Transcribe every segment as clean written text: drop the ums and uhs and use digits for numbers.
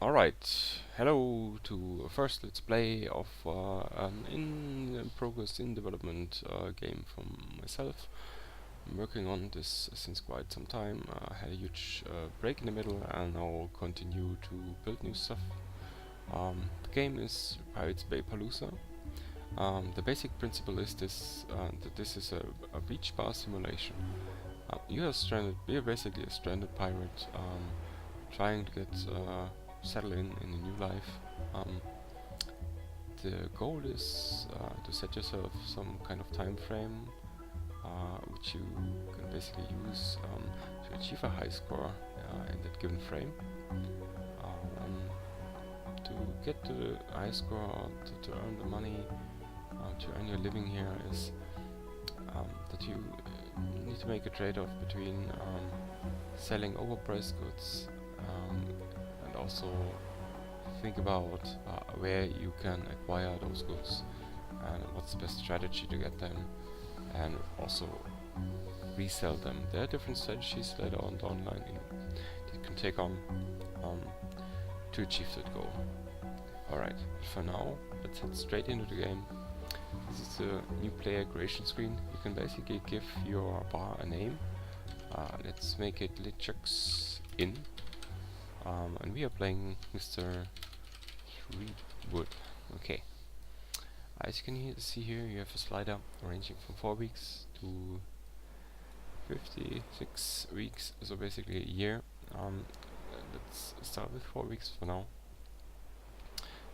Alright, hello to first Let's Play of an in progress in development game from myself. I'm working on this since quite some time. I had a huge break in the middle and now continue to build new stuff. The game is Pirates Bay Palooza. The basic principle is that this is a beach bar simulation. You're basically a stranded pirate trying to get settle in a new life. The goal is to set yourself some kind of time frame, which you can basically use to achieve a high score in that given frame. To get to the high score, to earn the money, to earn your living here is that you need to make a trade-off between selling overpriced goods and also think about where you can acquire those goods and what's the best strategy to get them, and also resell them. There are different strategies later on down the line that you can take on to achieve that goal. Alright, for now, let's head straight into the game. This is a new player creation screen. You can basically give your bar a name. Let's make it Litchux Inn. And we are playing Mr. Threadwood. Okay. As you can see here, you have a slider ranging from 4 weeks to 56 weeks, so basically a year. Let's start with 4 weeks for now.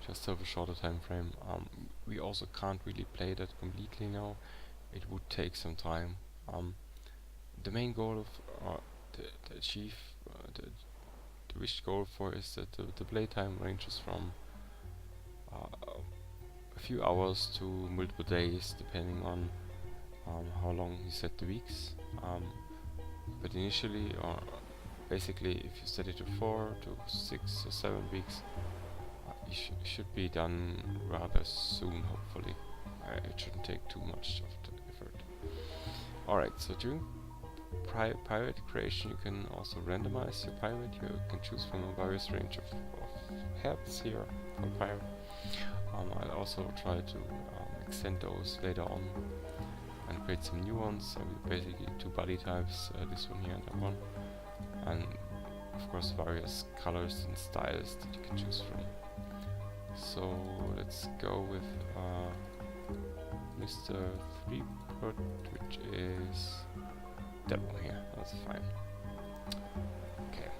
Just have a shorter time frame. We also can't really play that completely now. It would take some time. The main goal of to achieve the wished goal for is that the playtime ranges from a few hours to multiple days, depending on how long you set the weeks. But initially, or basically, if you set it to 4 to 6 or 7 weeks, you should be done rather soon, hopefully. It shouldn't take too much of the effort. Alright, so during pirate creation you can also randomize your pirate. You can choose from a various range of heads here for pirate. I'll also try to extend those later on and create some new ones. So basically 2 body types, this one here and that one. And of course various colors and styles that you can choose from. So let's go with Mr. Threadwood, which is that one here. That's fine. Okay.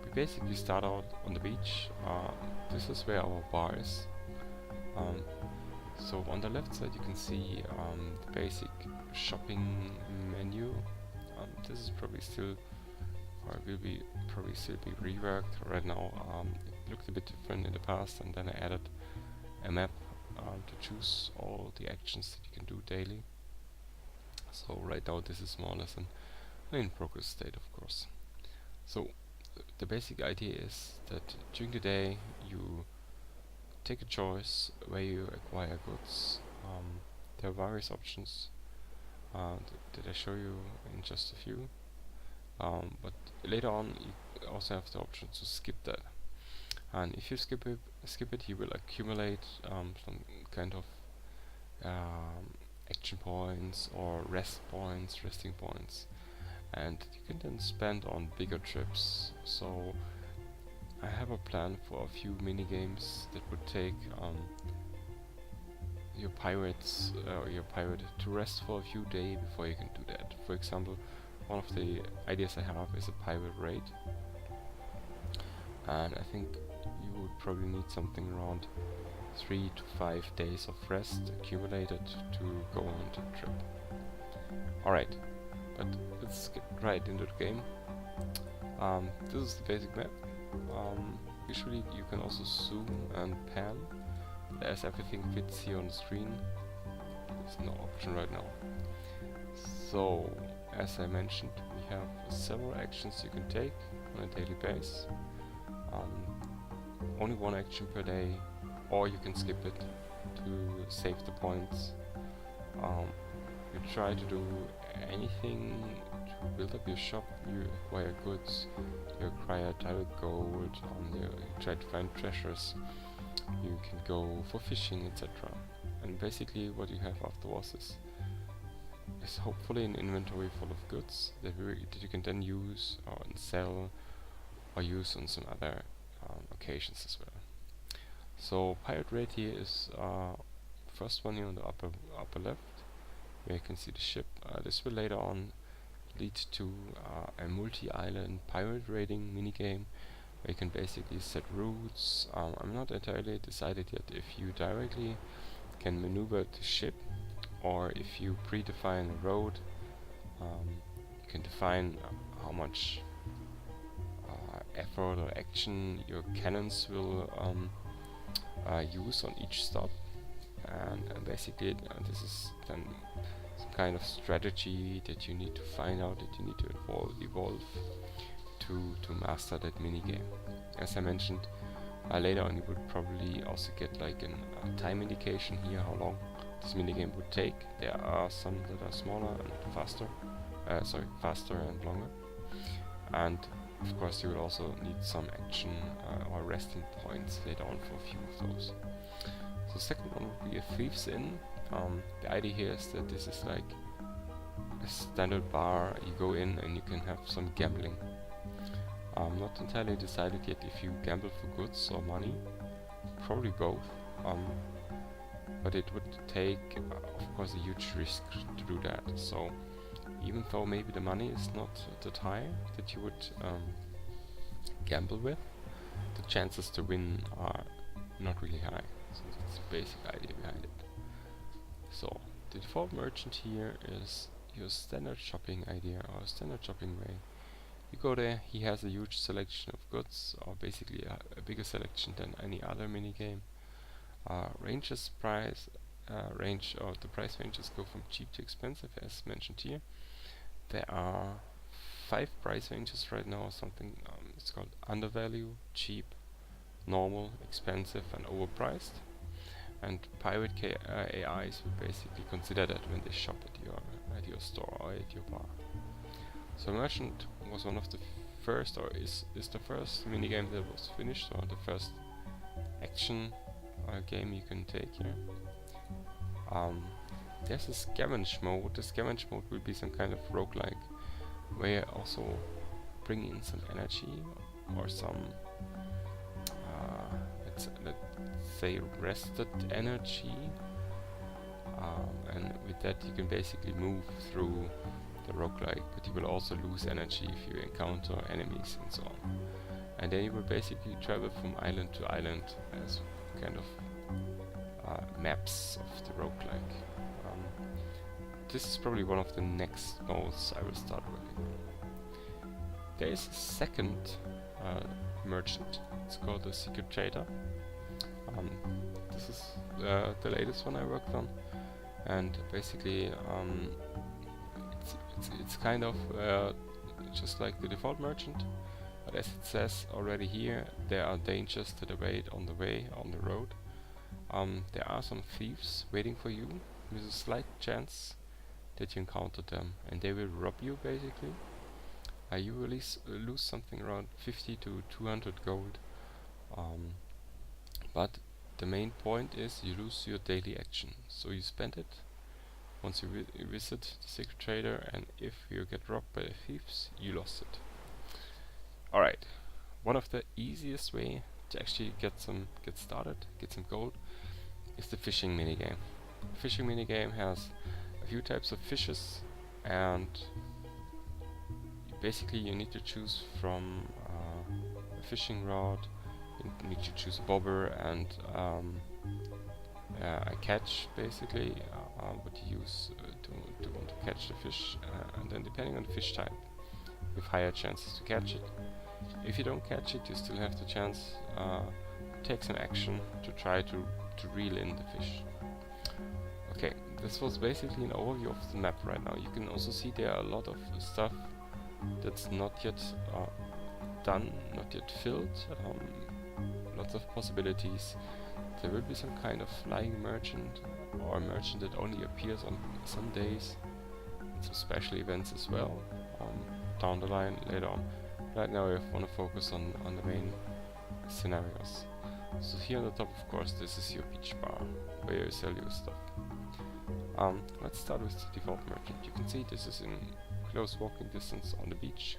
We basically start out on the beach. This is where our bar is. So on the left side you can see the basic shopping menu. This is probably still, or will be probably still be reworked right now. It looked a bit different in the past, and then I added a map to choose all the actions that you can do daily. So right now this is more or less an in progress state, of course. So the basic idea is that during the day you take a choice where you acquire goods. There are various options that I show you in just a few. But later on you also have the option to skip that, and if you skip it, you will accumulate some kind of action points or resting points, and you can then spend on bigger trips. So I have a plan for a few minigames that would take your pirate to rest for a few days before you can do that. For example, one of the ideas I have is a pirate raid, and I think you would probably need something around 3 to 5 days of rest accumulated to go on the trip. Alright, but let's get right into the game. This is the basic map. Usually you can also zoom and pan, but as everything fits here on the screen, there's no option right now. So, as I mentioned, we have several actions you can take on a daily basis. Only one action per day, or you can skip it to save the points. You try to do anything build up your shop, you acquire goods, you acquire direct gold, you try to find treasures, you can go for fishing, etc. And basically what you have afterwards is hopefully an inventory full of goods that you can then use or sell or use on some other occasions as well. So pirate raid here is first one here on the upper left, where you can see the ship. This will later on lead to a multi-island pirate raiding minigame, where you can basically set routes. I'm not entirely decided yet if you directly can maneuver the ship, or if you predefine a road. You can define how much effort or action your cannons will use on each stop, and basically this is then some kind of strategy that you need to find out, that you need to evolve to master that minigame. As I mentioned, later on you would probably also get like a time indication here, how long this minigame would take. There are some that are smaller and faster, faster and longer, and of course you will also need some action or resting points later on for a few of those. So the second one would be a Thieves Inn. The idea here is that this is like a standard bar. You go in and you can have some gambling. Not entirely decided yet if you gamble for goods or money. Probably both. But it would take, of course, a huge risk to do that. So even though maybe the money is not that high that you would gamble with, the chances to win are not really high. So that's the basic idea behind it. So the default merchant here is your standard shopping idea, or standard shopping way. You go there, he has a huge selection of goods, or basically a bigger selection than any other minigame. The price ranges go from cheap to expensive, as mentioned here. There are 5 price ranges right now, something it's called undervalue, cheap, normal, expensive and overpriced. And pirate AIs will basically consider that when they shop at your store or at your bar. So merchant was one of the first, or is the first minigame that was finished, or the first action game you can take here. There's a scavenge mode. The scavenge mode will be some kind of roguelike, where you also bring in some energy or some let's say rested energy, and with that you can basically move through the roguelike, but you will also lose energy if you encounter enemies and so on. And then you will basically travel from island to island as kind of maps of the roguelike. This is probably one of the next modes I will start working on. There is a second merchant. It's called the Secret Trader. This is the latest one I worked on, and basically it's kind of just like the default merchant, but as it says already here, there are dangers that await on the road. There are some thieves waiting for you, with a slight chance that you encounter them, and they will rob you basically. You will lose something around 50 to 200 gold, but the main point is you lose your daily action, so you spend it once you visit the Secret Trader, and if you get robbed by the thieves, you lost it. Alright, one of the easiest way to actually get started, get some gold, is the fishing minigame. The fishing minigame has a few types of fishes, and basically you need to choose from a fishing rod. You need to choose a bobber and a catch, basically what you use to want to catch the fish, and then depending on the fish type you have higher chances to catch it. If you don't catch it, you still have the chance to take some action to try to reel in the fish. Okay, this was basically an overview of the map right now. You can also see there are a lot of stuff that's not yet done, not yet filled. Lots of possibilities. There will be some kind of flying merchant, or a merchant that only appears on some days, and some special events as well. down the line later on. Right now I want to focus on the main scenarios. So here on the top, of course, this is your beach bar where you sell your stuff. Let's start with the default merchant. You can see this is in close walking distance on the beach.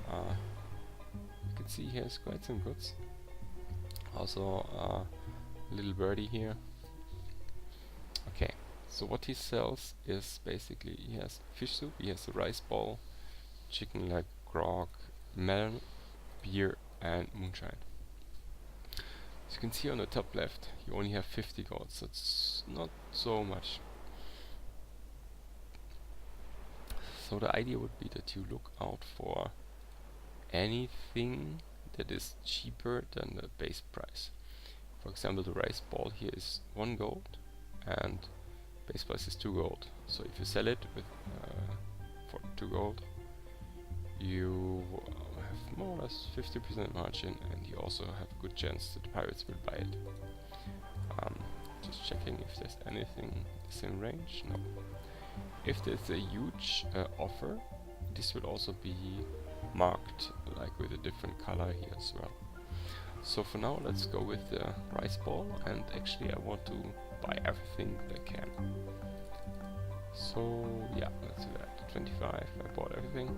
You can see he has quite some goods. Also a little birdie here. Okay, so what he sells is basically he has fish soup, he has a rice ball, chicken leg, grog, melon, beer and moonshine. As you can see on the top left, you only have 50 gold, so it's not so much. So the idea would be that you look out for anything that is cheaper than the base price. For example, the rice ball here is 1 gold and base price is 2 gold. So if you sell it with for 2 gold, you have more or less 50% margin, and you also have a good chance that the pirates will buy it. Just checking if there's anything the same range. No. If there's a huge offer, this will also be marked like with a different color here as well. So for now, let's go with the rice ball, and actually I want to buy everything that I can. So yeah, let's do that. 25, I bought everything.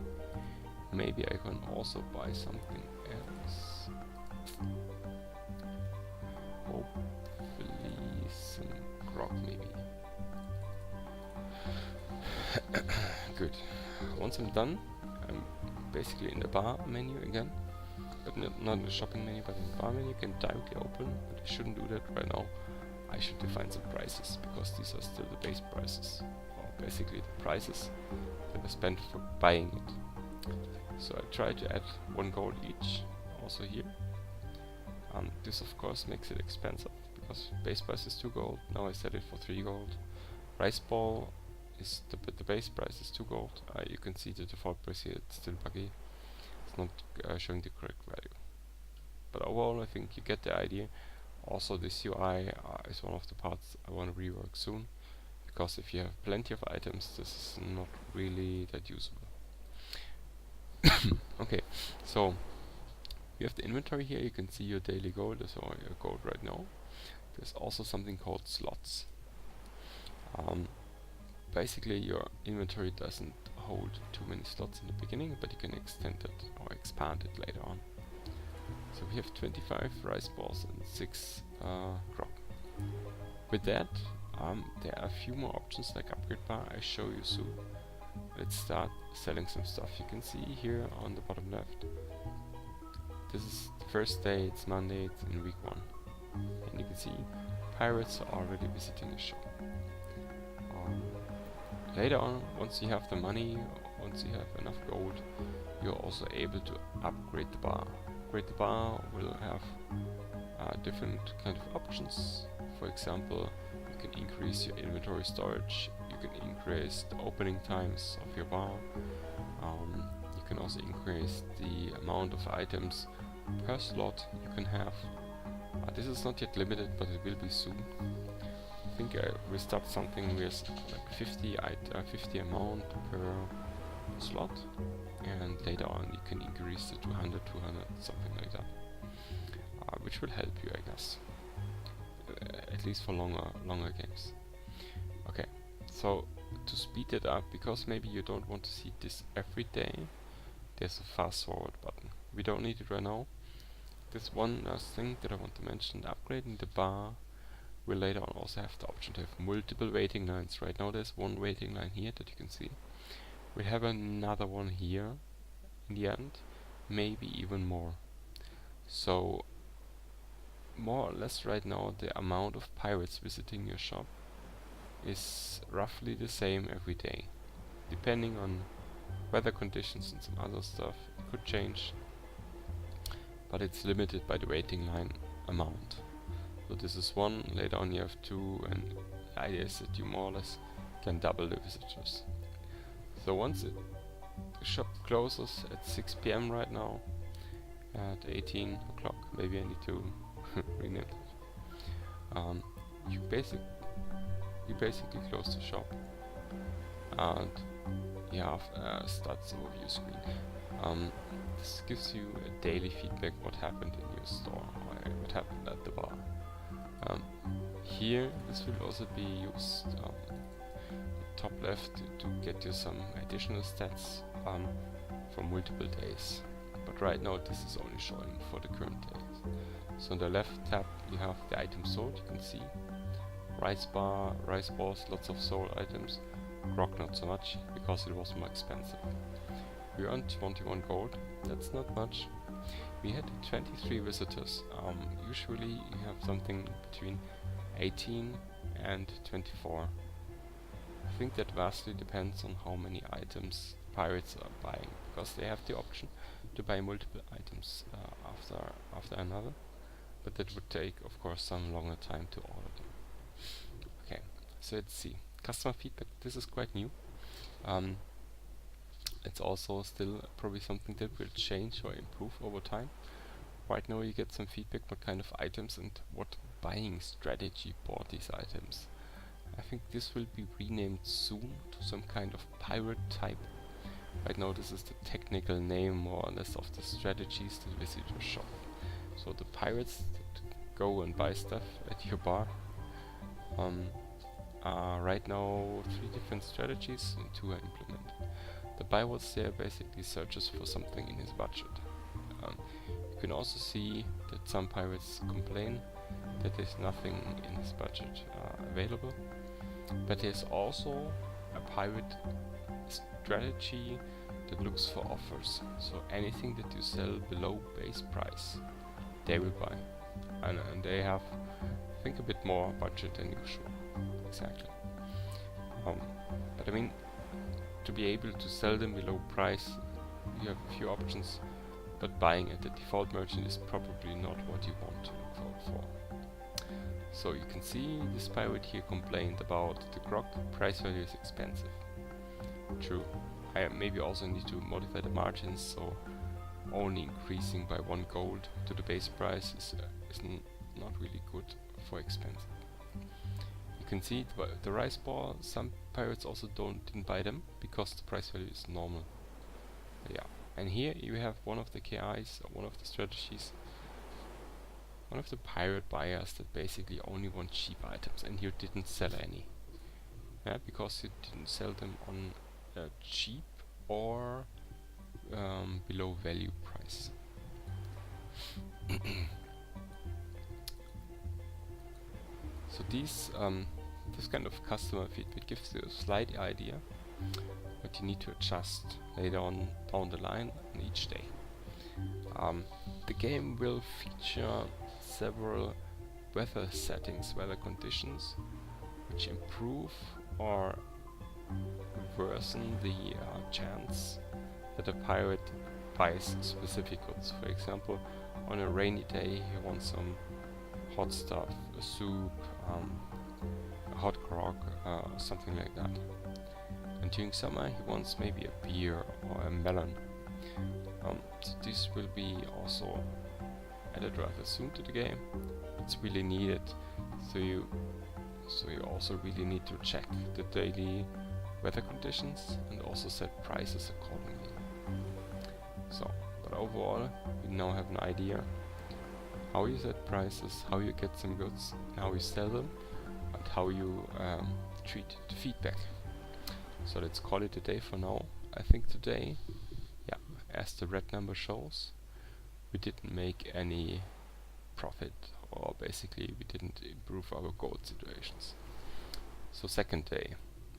Maybe I can also buy something else. Hopefully some grog maybe. Good. Once I'm done, I'm basically in the bar menu again. But not in the shopping menu, but in the bar menu. You can directly open, but I shouldn't do that right now. I should define some prices, because these are still the base prices. Or basically the prices that I spent for buying it. So I try to add 1 gold each, also here. This of course makes it expensive, because base price is 2 gold, now I set it for 3 gold. Rice ball is the base price is 2 gold. You can see the default price here, it's still buggy. It's not showing the correct value. But overall I think you get the idea. Also this UI is one of the parts I want to rework soon, because if you have plenty of items, this is not really that usable. Okay, so you have the inventory here. You can see your daily gold, that's all your gold right now. There's also something called slots. Basically your inventory doesn't hold too many slots in the beginning, but you can extend it or expand it later on. So we have 25 rice balls and 6 grog. With that, there are a few more options like upgrade bar, I show you soon. Let's start selling some stuff. You can see here on the bottom left, this is the first day, it's Monday, it's in week 1. And you can see pirates are already visiting the shop. Later on, once you have the money, once you have enough gold, you're also able to upgrade the bar. Upgrade the bar will have different kind of options. For example, you can increase your inventory storage, you can increase the opening times of your bar, you can also increase the amount of items per slot you can have. This is not yet limited, but it will be soon. I think I will start something with like 50 amount per slot, and later on you can increase it to 100, 200, something like that, which will help you, I guess, at least for longer games. Okay, so to speed it up, because maybe you don't want to see this every day, there's a fast forward button. We don't need it right now. There's one last thing that I want to mention. Upgrading the bar will later on also have the option to have multiple waiting lines. Right now there's one waiting line here that you can see. We have another one here in the end, maybe even more. So more or less right now the amount of pirates visiting your shop is roughly the same every day. Depending on weather conditions and some other stuff, it could change, but it's limited by the waiting line amount. So this is 1, later on you have 2, and the idea is that you more or less can double the visitors. So once the shop closes at 6 PM right now, at 18 o'clock, maybe I need to rename it. You basically close the shop, and you have stats overview screen. This gives you a daily feedback what happened in your store or what happened at the bar. Here this will also be used top left to get you some additional stats for multiple days. But right now this is only showing for the current days. So on the left tab you have the items sold, you can see. Rice bar, rice balls, lots of sold items. Grog not so much, because it was more expensive. We earned 21 gold, that's not much. We had 23 visitors. Usually you have something between 18 and 24. I think that vastly depends on how many items pirates are buying, because they have the option to buy multiple items after another, but that would take, of course, some longer time to order them. Okay, so let's see. Customer feedback, this is quite new. It's also still probably something that will change or improve over time. Right now you get some feedback what kind of items and what buying strategy bought these items. I think this will be renamed soon to some kind of pirate type. Right now this is the technical name more or less of the strategies the visitors shop. So the pirates that go and buy stuff at your bar are right now 3 different strategies and 2 are implemented. The buy what's there basically searches for something in his budget. You can also see that some pirates complain that there's nothing in his budget available, but there's also a pirate strategy that looks for offers. So anything that you sell below base price, they will buy, and they have, I think, a bit more budget than usual. Exactly. But I mean, to be able to sell them below price, you have a few options, but buying at the default merchant is probably not what you want to look for. So you can see this pirate here complained about the grog price value is expensive. True. I maybe also need to modify the margins, so only increasing by 1 gold to the base price is not really good for expensive. You can see the rice ball, some pirates also didn't buy them because the price value is normal. Yeah, and here you have one of the KIs, or one of the strategies, one of the pirate buyers that basically only want cheap items, and you didn't sell any. Yeah, because you didn't sell them on cheap or below value price. So this kind of customer feedback gives you a slight idea what you need to adjust later on down the line on each day. The game will feature several weather settings, weather conditions, which improve or worsen the chance that a pirate buys specific goods. For example, on a rainy day he wants some hot stuff, a soup, a hot grog, something like that. And during summer he wants maybe a beer or a melon. So this will be also added rather soon to the game. It's really needed, so you also really need to check the daily weather conditions and also set prices accordingly. So, but overall we now have an idea how you set prices, how you get some goods, how you sell them, and how you treat the feedback. So let's call it a day for now. I think today, yeah, as the red number shows, we didn't make any profit, or basically we didn't improve our gold situations. So second day,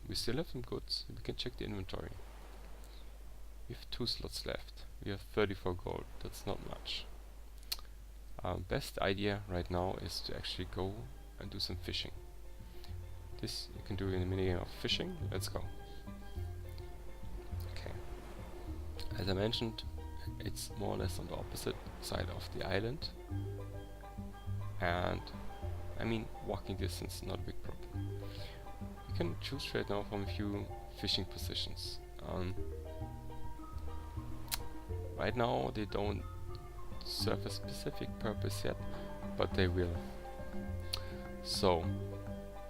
we still have some goods, we can check the inventory. We have 2 slots left, we have 34 gold, that's not much. Best idea right now is to actually go and do some fishing. This you can do in the minigame of fishing. Let's go. Okay. As I mentioned, it's more or less on the opposite side of the island. And I mean, walking distance is not a big problem. You can choose right now from a few fishing positions. Right now they don't serve a specific purpose yet, but they will. So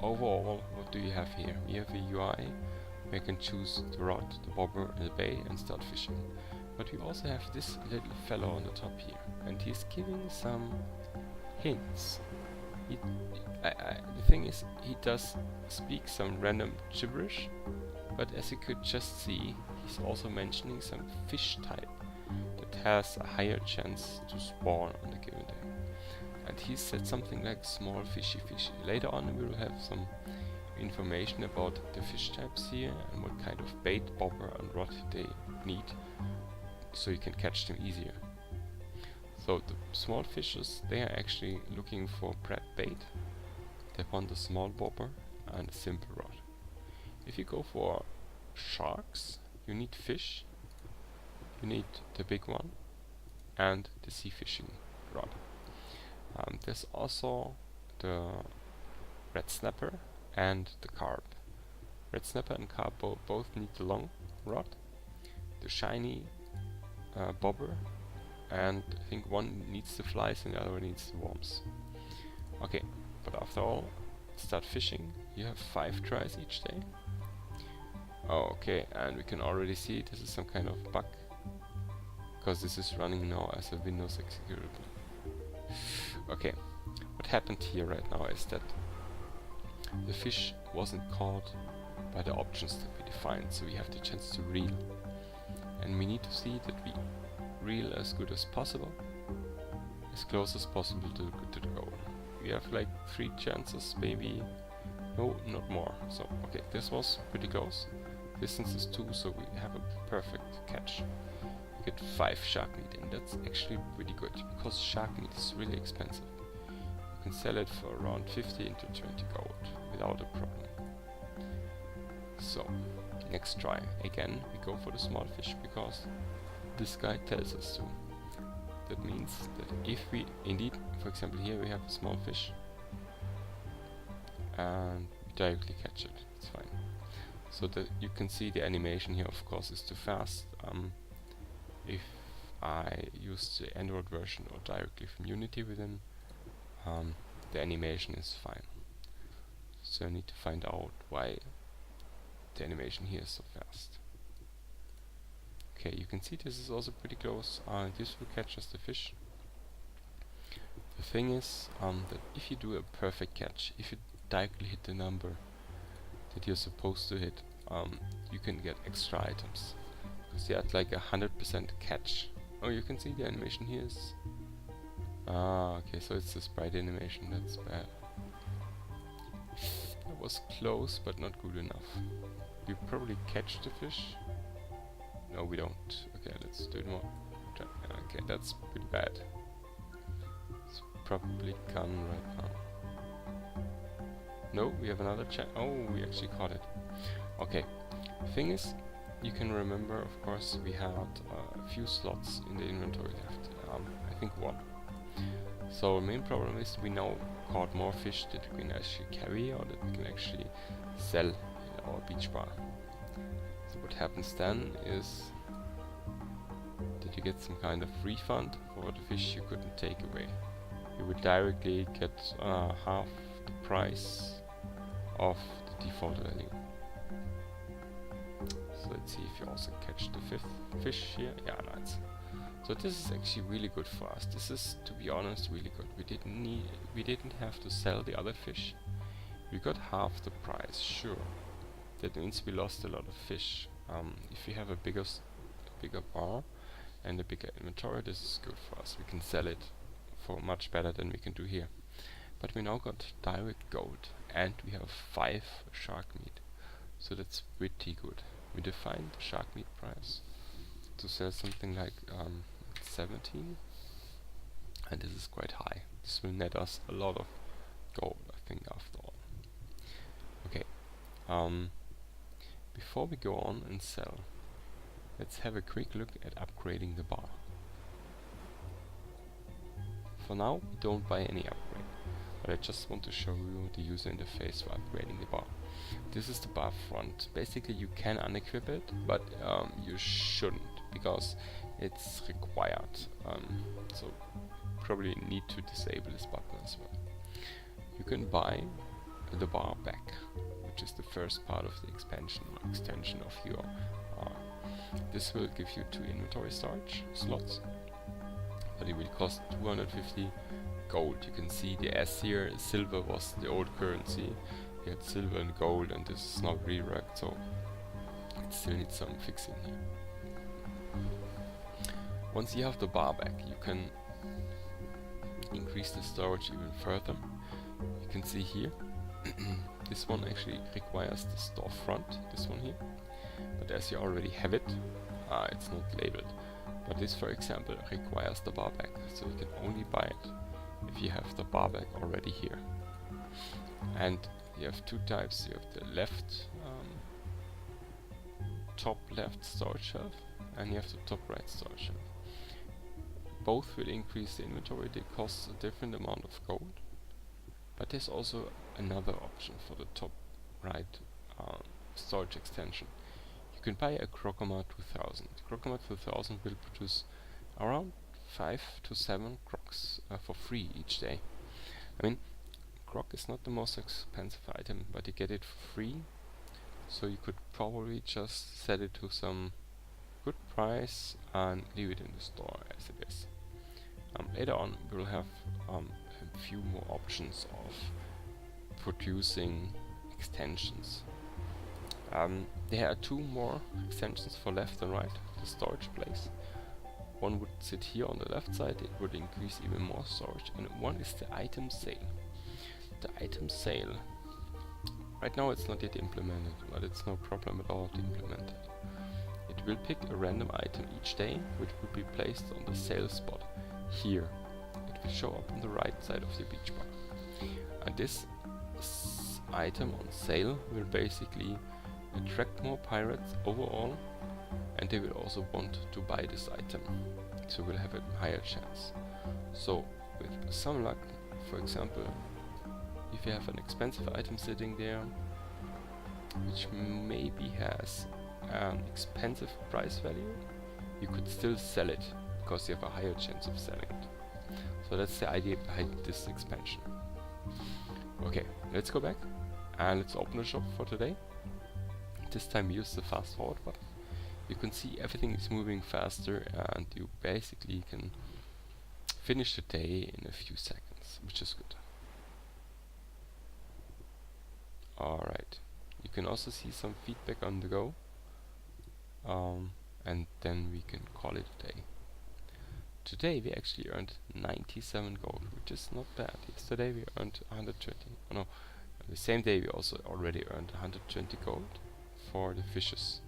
overall, what do you have here? We have a UI where you can choose the rod, the bobber and the bait and start fishing. But we also have this little fellow on the top here, and he's giving some hints. The thing is, he does speak some random gibberish, but as you could just see, he's also mentioning some fish type that has a higher chance to spawn on the given day. And he said something like small fishy fishy. Later on we will have some information about the fish types here and what kind of bait, bobber and rod they need, so you can catch them easier. So the small fishes, they are actually looking for bread bait. They want a small bobber and a simple rod. If you go for sharks, you need fish, you need the big one and the sea fishing rod. There's also the red snapper and the carp. Red snapper and carp both need the long rod, the shiny bobber, and I think one needs the flies and the other one needs the worms. Okay, but after all, start fishing. You have 5 tries each day. Oh, okay, and we can already see this is some kind of bug, because this is running now as a Windows executable. Okay, what happened here right now is that the fish wasn't caught by the options that we defined, so we have the chance to reel. And we need to see that we reel as good as possible, as close as possible to the goal. We have like 3 chances, maybe, no, not more. So, okay, this was pretty close. Distance is 2, so we have a perfect catch. We get 5 shark meat, and that's actually pretty good, because shark meat is really expensive. You can sell it for around 15 to 20 gold without a problem. So, next try. Again, we go for the small fish because this guy tells us to. That means that if we indeed, for example here we have a small fish and we directly catch it, it's fine. So that you can see the animation here of course is too fast. If I use the Android version or directly from Unity within, the animation is fine. So I need to find out why the animation here is so fast. Okay, you can see this is also pretty close. This will catch us the fish. The thing is that if you do a perfect catch, if you directly hit the number that you're supposed to hit, you can get extra items. Because you had like 100% catch. Oh, you can see the animation here is... okay, so it's the sprite animation, that's bad. That was close, but not good enough. We probably catch the fish. No, we don't. Okay, let's do it more. Okay, that's pretty bad. It's probably gone right now. No, we have another chance. Oh, we actually caught it. Okay, the thing is, you can remember, of course, we had a few slots in the inventory left. I think 1. So the main problem is we now caught more fish that we can actually carry or that we can actually sell in our beach bar. So what happens then is that you get some kind of refund for the fish you couldn't take away. You would directly get half the price of the default value. So let's see if you also catch the 5th fish here. Yeah, nice. So this is actually really good for us. This is, to be honest, really good. We didn't have to sell the other fish. We got half the price, sure. That means we lost a lot of fish. If we have a bigger bar and a bigger inventory, this is good for us. We can sell it for much better than we can do here. But we now got direct gold and we have 5 shark meat. So that's pretty good. We defined the shark meat price to sell something like 17, and this is quite high. This will net us a lot of gold, I think, after all. Okay, before we go on and sell, let's have a quick look at upgrading the bar. For now, we don't buy any upgrade, but I just want to show you the user interface for upgrading the bar. This is the bar front. Basically you can unequip it, but you shouldn't, because it's required. So probably need to disable this button as well. You can buy the bar back, which is the first part of the expansion or extension of your this will give you 2 inventory storage slots, but it will cost 250 gold. You can see the S here, silver was the old currency. You had silver and gold, and this is not reworked, so it still needs some fixing here. Once you have the bar back, you can increase the storage even further. You can see here, this one actually requires the storefront, this one here. But as you already have it, it's not labeled. But this, for example, requires the bar back, so you can only buy it if you have the bar back already here. And you have 2 types. You have the left, top left storage shelf, and you have the top right storage shelf. Both will increase the inventory. They cost a different amount of gold. But there's also another option for the top right storage extension. You can buy a Crocomar 2000. Crocomar 2000 will produce around 5 to 7 crocs for free each day. I mean, croc is not the most expensive item, but you get it for free, so you could probably just set it to some good price and leave it in the store as it is. Later on we'll have a few more options of producing extensions. There are 2 more extensions for left and right, the storage place. One would sit here on the left side, it would increase even more storage, and one is the item sale. The item sale, right now it's not yet implemented, but it's no problem at all to implement it. It will pick a random item each day, which will be placed on the sale spot here. It will show up on the right side of the beach bar. And this item on sale will basically attract more pirates overall, and they will also want to buy this item, so we'll have a higher chance. So with some luck, for example, if you have an expensive item sitting there which maybe has an expensive price value, you could still sell it because you have a higher chance of selling it. So that's the idea behind this expansion. Okay, let's go back and let's open the shop for today. This time use the fast forward button. You can see everything is moving faster, and you basically can finish the day in a few seconds, which is good. Alright, you can also see some feedback on the go, and then we can call it a day. Today we actually earned 97 gold, which is not bad. Yesterday we earned 120. Oh no, the same day we also already earned 120 gold for the fishes.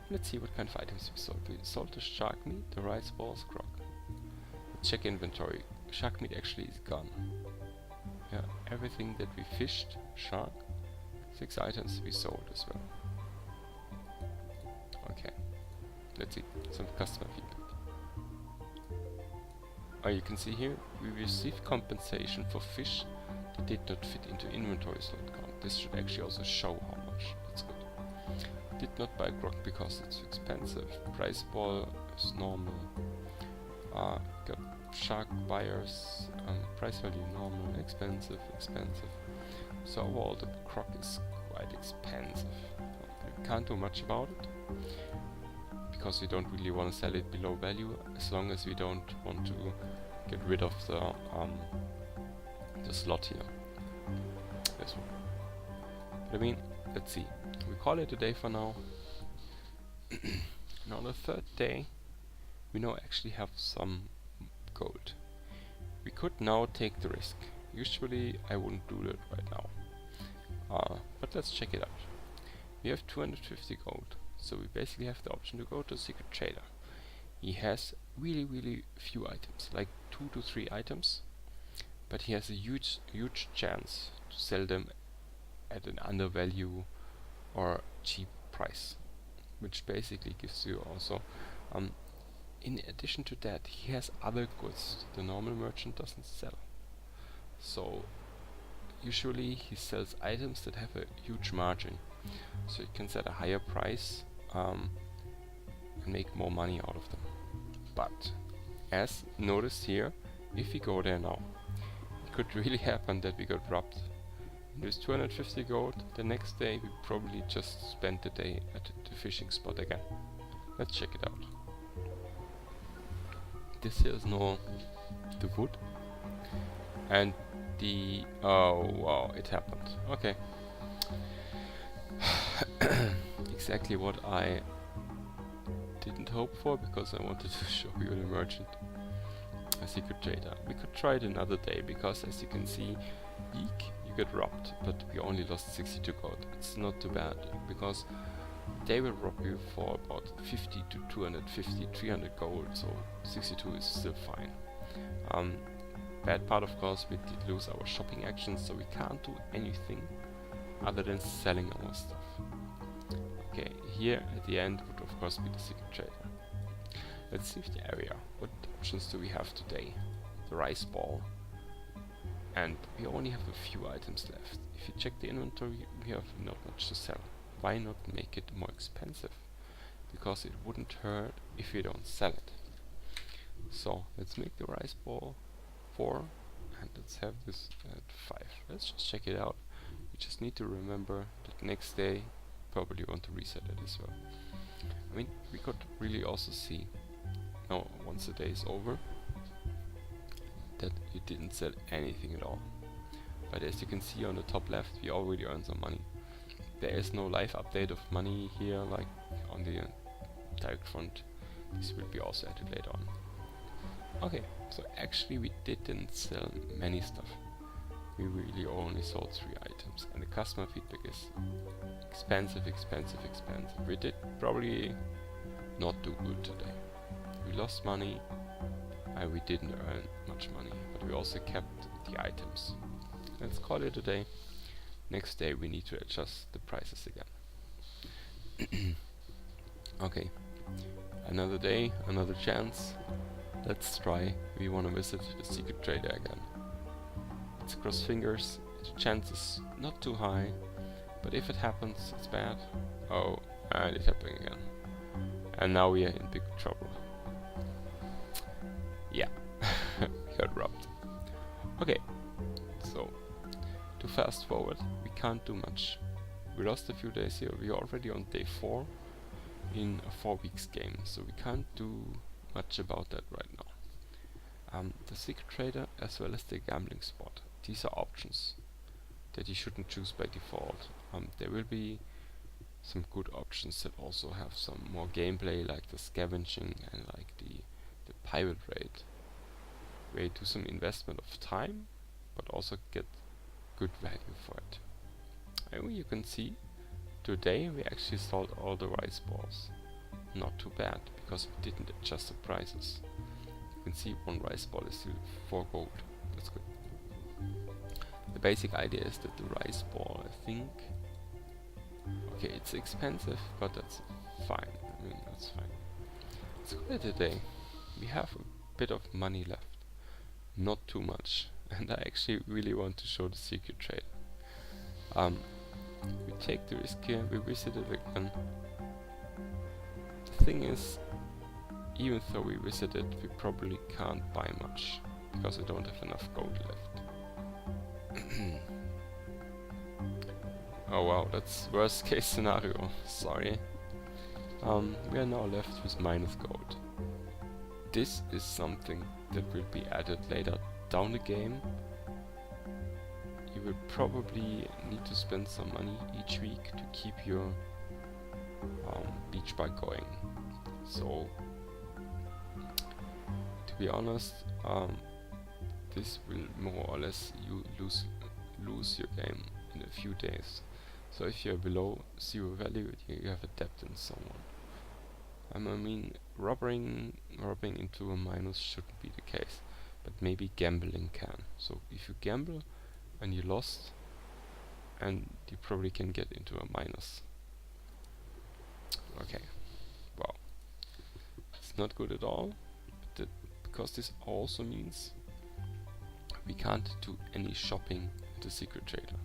Let's see what kind of items we sold. We sold the shark meat, the rice balls, croc. Let's check inventory. Shark meat actually is gone. Yeah, everything that we fished, shark, 6 items we sold as well. Okay, let's see some customer feedback. You can see here we received compensation for fish that did not fit into inventory slot count. This should actually also show how much. That's good. Did not buy croc because it's expensive. Price ball is normal. Got shark buyers. Price value normal. Expensive, expensive. So overall the croc is quite expensive. We can't do much about it because we don't really want to sell it below value, as long as we don't want to get rid of the slot here. This one. But I mean, let's see. We call it a day for now. And on the 3rd day, we now actually have some gold. We could now take the risk. Usually I wouldn't do that right now. But let's check it out. We have 250 gold. So we basically have the option to go to Secret Trader. He has really few items, like 2 to 3 items, but he has a huge chance to sell them at an undervalue or cheap price, which basically gives you also in addition to that, he has other goods the normal merchant doesn't sell. So usually he sells items that have a huge margin, so you can set a higher price and make more money out of them. But as noticed here, if we go there now, it could really happen that we got robbed And with 250 gold, the next day we probably just spent the day at the fishing spot again. Let's check it out. This here is now the wood. And the... oh wow, it happened. Okay. Exactly what I didn't hope for, because I wanted to show you the merchant, a secret trader. We could try it another day, because as you can see, eek, you get robbed, but we only lost 62 gold. It's not too bad, because they will rob you for about 50 to 250, 300 gold, so 62 is still fine. Bad part, of course, we did lose our shopping actions, so we can't do anything other than selling our stuff. Okay, here at the end would of course be the secret trader. Let's see the area. What options do we have today? The rice ball. And we only have a few items left. If you check the inventory, we have not much to sell. Why not make it more expensive? Because it wouldn't hurt if we don't sell it. So let's make the rice ball 4 and let's have this at 5. Let's just check it out. We just need to remember that next day probably want to reset it as well. I mean, we could really also see, once the day is over, that you didn't sell anything at all. But as you can see on the top left, we already earned some money. There is no live update of money here, like on the direct front. This will be also added later on. Okay, so actually we didn't sell many stuff. We really only sold 3 items, and the customer feedback is expensive, expensive, expensive. We did probably not do good today. We lost money, and we didn't earn much money, but we also kept the items. Let's call it a day. Next day we need to adjust the prices again. Okay, another day, another chance. Let's try. We want to visit the secret trader again. Let's cross fingers. The chance is not too high, but if it happens, it's bad. Oh, and it happened again. And now we are in big trouble. Yeah, we got robbed. Okay, so to fast forward, we can't do much. We lost a few days here. We are already on day 4 in a 4 weeks game, so we can't do much about that right now. The secret trader as well as the gambling spot. These are options that you shouldn't choose by default. There will be some good options that also have some more gameplay, like the scavenging and like the pirate raid, where you do some investment of time but also get good value for it. And you can see today we actually sold all the rice balls. Not too bad, because we didn't adjust the prices. You can see 1 rice ball is still 4 gold. That's good. The basic idea is that the rice ball, I think, okay, it's expensive, but that's fine. I mean, that's fine. Let's call it a day. We have a bit of money left, not too much, and I actually really want to show the secret trader. We take the risk here. We visit it again. The thing is, even though we visit it, we probably can't buy much, because we don't have enough gold left. Oh wow, that's worst case scenario, sorry. We are now left with minus gold. This is something that will be added later down the game. You will probably need to spend some money each week to keep your beach bar going. So, to be honest, this will more or less you lose your game in a few days. So if you're below 0 value, you have a debt in someone. I mean, robbing into a minus shouldn't be the case, but maybe gambling can. So if you gamble and you lost, and you probably can get into a minus. Okay, wow, it's not good at all, but because this also means we can't do any shopping at the secret trader.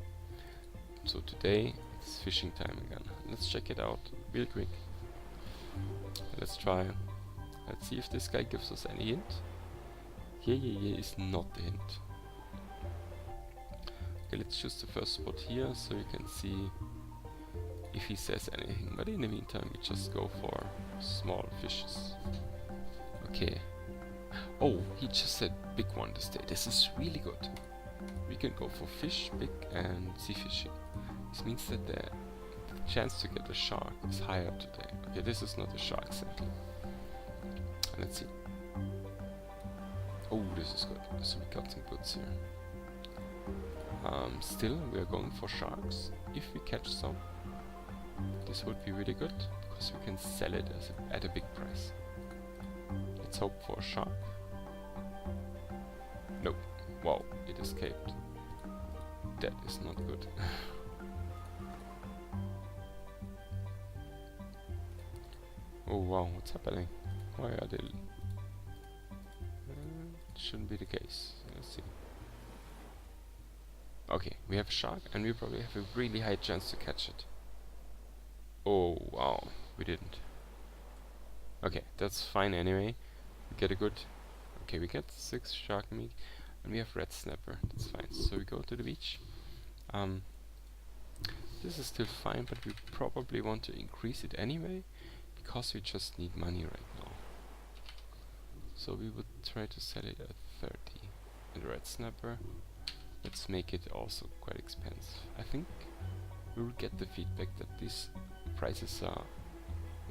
So today it's fishing time again. Let's check it out real quick. Let's try. Let's see if this guy gives us any hint. Yeah, is not the hint. Okay, let's choose the first spot here so you can see if he says anything. But in the meantime, we just go for small fishes. Okay. Oh, he just said big one this day. This is really good. We can go for fish, big, and sea fishing. This means that the chance to get a shark is higher today. Okay, this is not a shark exactly. Let's see. Oh, this is good. So we got some goods here. Still, we are going for sharks. If we catch some, this would be really good because we can sell it at a big price. Let's hope for a shark. No. Wow, it escaped. That is not good. Oh wow, what's happening? Why are they... shouldn't be the case. Let's see. Okay, we have a shark and we probably have a really high chance to catch it. Oh wow, we didn't. Okay, that's fine anyway. We get a good... Okay, we get 6 shark meat and we have red snapper. That's fine. So we go to the beach. This is still fine, but we probably want to increase it anyway because we just need money right now. So we would try to sell it at 30. And the red snapper, let's make it also quite expensive. I think we will get the feedback that these prices are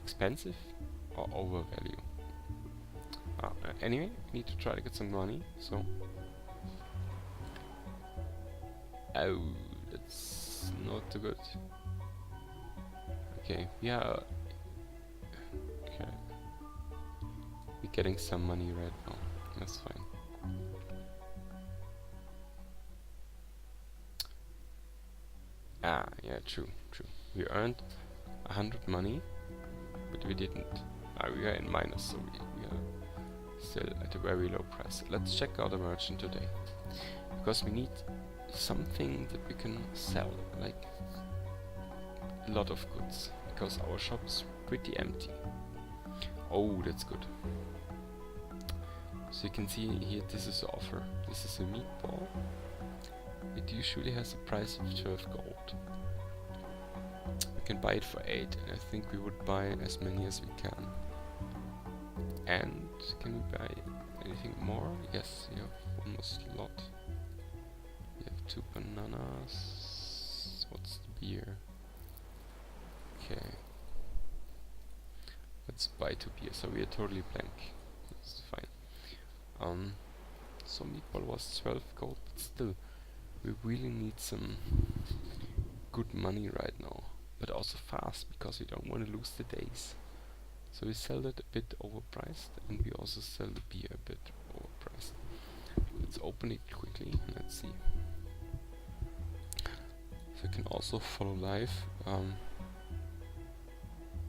expensive or overvalue. Anyway, we need to try to get some money, so... Oh, that's not too good. Okay, yeah. Okay. We're getting some money right now. That's fine. Ah, yeah, true. We earned 100 money, but we didn't. We are in minus, so we are still at a very low price. Let's check out the merchant today, because we need something that we can sell, like a lot of goods, because our shop is pretty empty. Oh, that's good. So you can see here, this is the offer. This is a meatball. It usually has a price of 12 gold. We can buy it for 8, and I think we would buy as many as we can. And can we buy anything more? Yes, you have almost a lot. You have 2 bananas. What's the beer? Okay. Let's buy 2 beers, so we are totally blank. That's fine. So meatball was 12 gold, but still, we really need some good money right now. But also fast, because we don't want to lose the days. So we sell it a bit overpriced, and we also sell the beer a bit overpriced. Let's open it quickly, and let's see. So you can also follow live.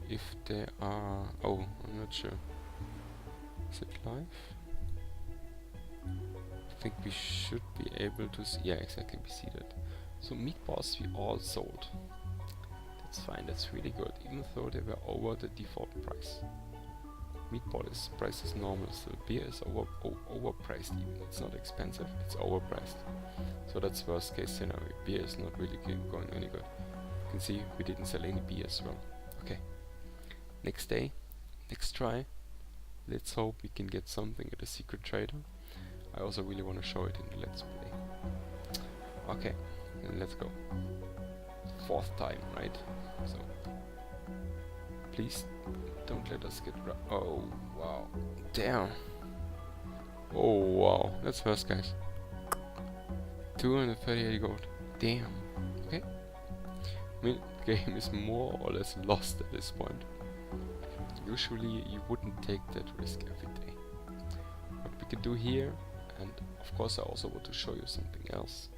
If they are... Oh, I'm not sure. Is it live? I think we should be able to see... Yeah, exactly, we see that. So meatballs we all sold. That's fine, that's really good, even though they were over the default price. Meatball is priced as normal, so beer is overpriced even. It's not expensive, it's overpriced. So that's worst case scenario. Beer is not really going any good. You can see we didn't sell any beer as well. Okay. Next day, next try. Let's hope we can get something at a secret trader. I also really want to show it in the Let's Play. Okay, then let's go. 4th time, right? So, please don't let us get oh, wow. Damn. Oh, wow. That's first, guys. 238 gold. Damn. Okay. I mean, the game is more or less lost at this point. Usually you wouldn't take that risk every day. What we can do here, and of course I also want to show you something else,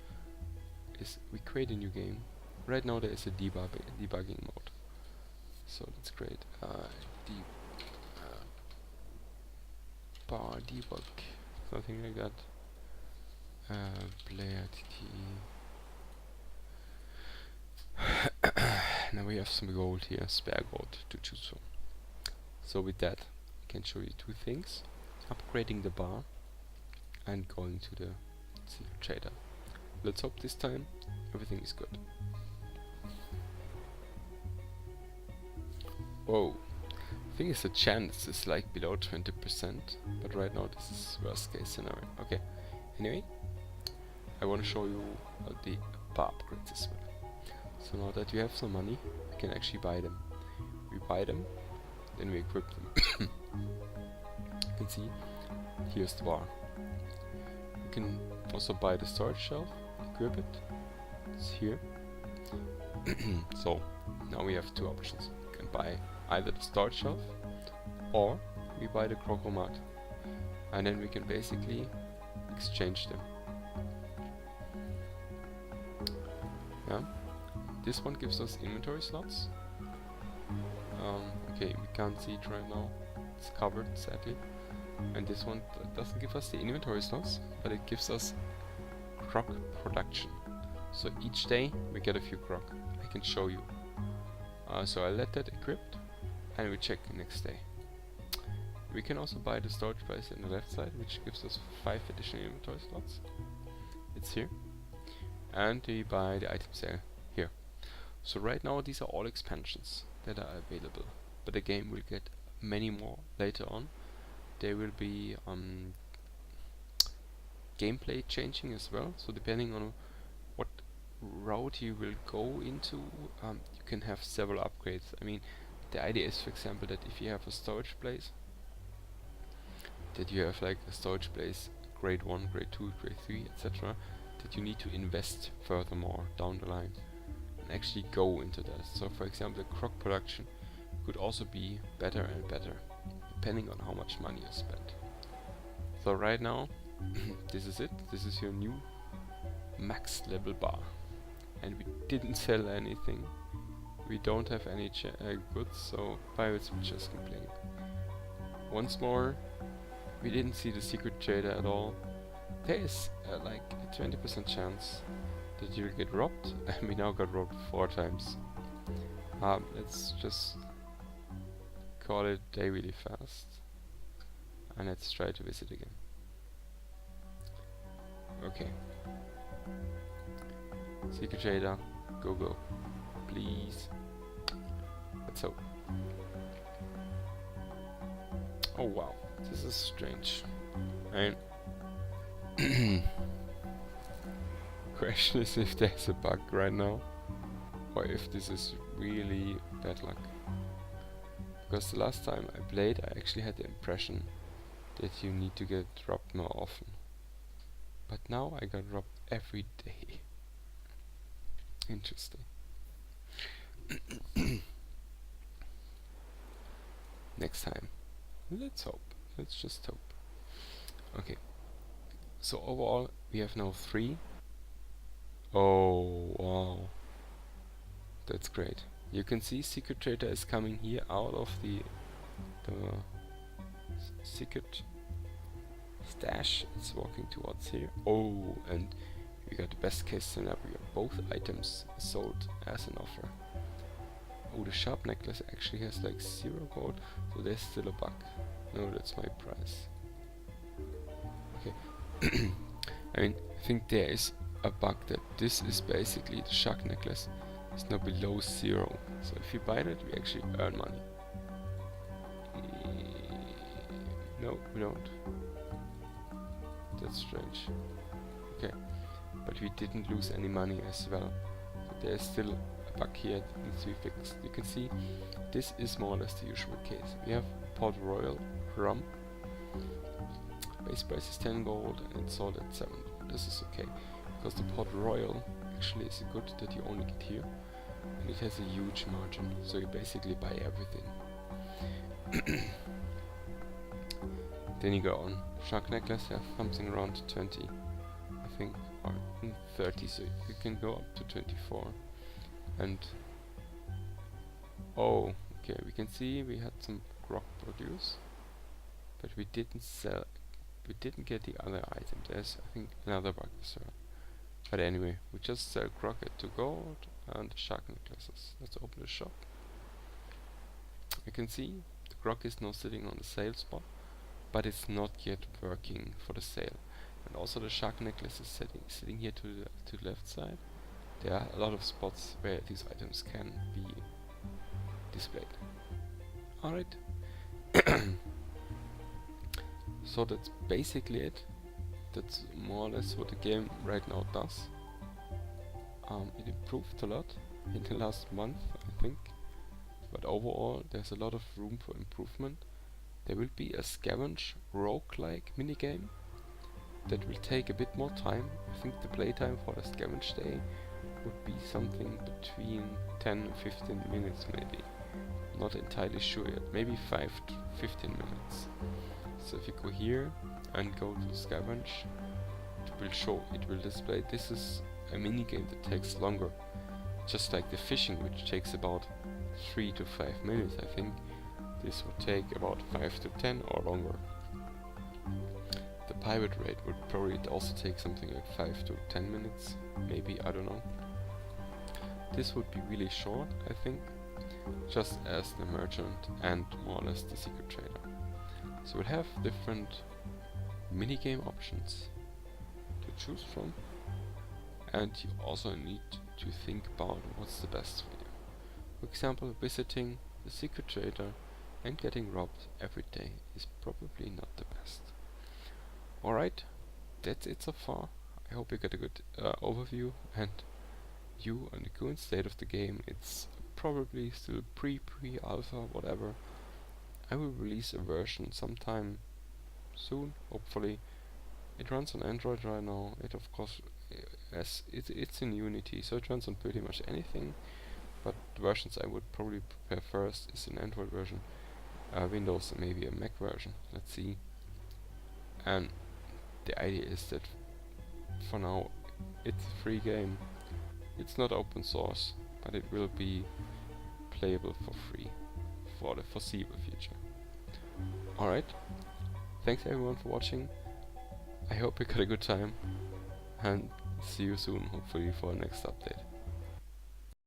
is we create a new game. Right now there is a debugging mode. So let's create bar debug, something like that. Player TT. Now we have some gold here, spare gold to choose from. So with that, I can show you 2 things: upgrading the bar and going to the secret trader. let's hope this time everything is good. Whoa. I think it's a chance is like below 20%, but right now this is worst case scenario. Okay, anyway, I want to show you the bar upgrades as well. So now that you have some money, you can actually buy them. We buy them, then we equip them. You can see, here's the bar. You can also buy the storage shelf, equip it, it's here. So, now we have two options. You can buy either the storage shelf, or we buy the crocomat, and then we can basically exchange them. Yeah, this one gives us inventory slots. Okay, we can't see it right now, it's covered sadly. And this one doesn't give us the inventory slots, but it gives us croc production. So each day we get a few croc. I can show you. So I'll let that equipped, and we check the next day. We can also buy the storage space on the left side, which gives us 5 additional inventory slots. It's here. And we buy the item sale here. So right now these are all expansions that are available, but the game will get many more later on. There will be gameplay changing as well, so depending on what route you will go into, you can have several upgrades. I mean, the idea is, for example, that if you have a storage place, that you have like a storage place grade 1, grade 2, grade 3, etc., that you need to invest furthermore down the line and actually go into that. So for example, the croc production could also be better and better depending on how much money you spend. So right now this is it. This is your new max level bar, and we didn't sell anything. We don't have any goods, so pirates will just complain. Once more, we didn't see the secret trader at all. There is like a 20% chance that you'll get robbed, and we now got robbed 4 times. Let's just call it day really fast, and let's try to visit again. Okay. Secret trader, go, please. Let's hope. Oh wow, this is strange. And question is if there's a bug right now, or if this is really bad luck. Because the last time I played, I actually had the impression that you need to get robbed more often. But now I got robbed every day. Interesting. Next time. Let's hope. Let's just hope. Okay. So overall, we have now 3. Oh, wow. That's great. You can see Secret Trader is coming here out of the secret stash. It's walking towards here. Oh, and we got the best case scenario. Both items sold as an offer. Oh, the sharp necklace actually has like 0 gold, so there's still a bug. No, that's my price. Okay. I mean, I think there is a bug that this is basically the shark necklace is now below 0. So if you buy it, we actually earn money. No, we don't. That's strange. Okay, but we didn't lose any money as well. So there's still a bug here that needs to be fixed. You can see this is more or less the usual case. We have Port Royal rum. Base price is 10 gold and it's sold at 7. This is okay, because the Port Royal actually is a good that you only get here, and it has a huge margin, so you basically buy everything. Then you go on. Shark necklace have something around 20, I think, or 30, so you can go up to 24. And oh, okay, we can see we had some grog produce, but we didn't sell. We didn't get the other item. There's, I think, another bug as well. But anyway, we just sell grog at 2 gold and shark necklaces. Let's open the shop. You can see the grog is now sitting on the sale spot, but it's not yet working for the sale. And also the shark necklace is sitting here to the left side. There are a lot of spots where these items can be displayed. Alright. So that's basically it. That's more or less what the game right now does. It improved a lot in the last month, I think. But overall, there's a lot of room for improvement. There will be a scavenge roguelike minigame that will take a bit more time. I think the playtime for the scavenge day would be something between 10 and 15 minutes maybe. Not entirely sure yet. Maybe 5 to 15 minutes. So if you go here and go to scavenge, it will display this is a minigame that takes longer. Just like the fishing, which takes about 3 to 5 minutes, I think. This would take about 5 to 10 or longer. The pirate raid would probably also take something like 5 to 10 minutes, maybe, I don't know. This would be really short, I think, just as the merchant and more or less the secret trader. So we'll have different minigame options to choose from, and you also need to think about what's the best for you. For example, visiting the secret trader and getting robbed every day is probably not the best. Alright, that's it so far. I hope you get a good overview and view on the current state of the game. It's probably still pre-alpha, whatever. I will release a version sometime soon, hopefully. It runs on Android right now. It of course, it's in Unity, so it runs on pretty much anything. But the versions I would probably prepare first is an Android version, Windows, and maybe a Mac version. Let's see. And the idea is that for now it's a free game. It's not open source, but it will be playable for free for the foreseeable future. Alright, thanks everyone for watching. I hope you got a good time, and see you soon, hopefully, for the next update.